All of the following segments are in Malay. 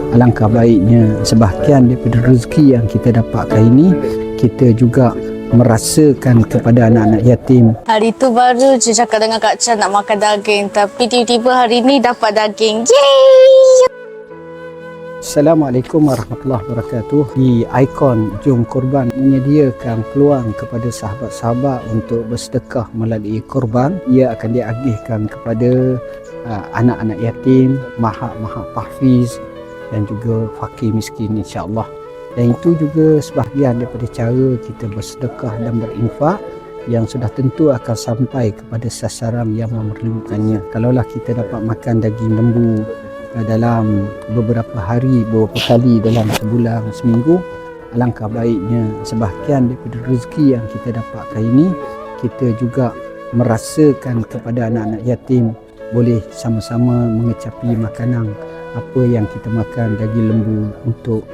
Alangkah baiknya sebahagian daripada rezeki yang kita dapatkan ini kita juga merasakan kepada anak-anak yatim. Hari tu baru je cakap dengan Kak Chan nak makan daging, tapi tiba-tiba hari ni dapat daging. Yeay! Assalamualaikum warahmatullahi wabarakatuh. Di Icon Jom Korban menyediakan peluang kepada sahabat-sahabat untuk bersedekah melalui korban. Ia akan diagihkan kepada anak-anak yatim, mahak-mahak tahfiz dan juga fakir miskin, insya-Allah. Dan itu juga sebahagian daripada cara kita bersedekah dan berinfak yang sudah tentu akan sampai kepada sasaran yang memerlukannya. Kalaulah kita dapat makan daging lembu dalam beberapa hari, beberapa kali dalam sebulan, seminggu, alangkah baiknya sebahagian daripada rezeki yang kita dapatkan ini kita juga merasakan kepada anak-anak yatim, boleh sama-sama mengecapi makanan apa yang kita makan, daging lembu untuk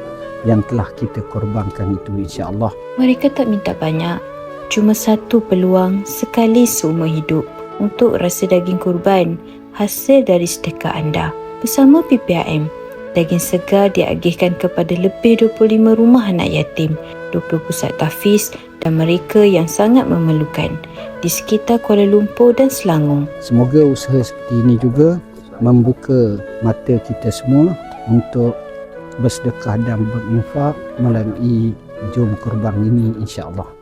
yang telah kita korbankan itu, insya-Allah. Mereka tak minta banyak, cuma satu peluang sekali seumur hidup untuk rasa daging kurban hasil dari sedekah anda. Bersama PPRM, daging segar diagihkan kepada lebih 25 rumah anak yatim, 20 pusat tahfiz dan mereka yang sangat memerlukan di sekitar Kuala Lumpur dan Selangor. Semoga usaha seperti ini juga membuka mata kita semua untuk bersedekah dan berinfak melalui Jom Korban ini, insya-Allah.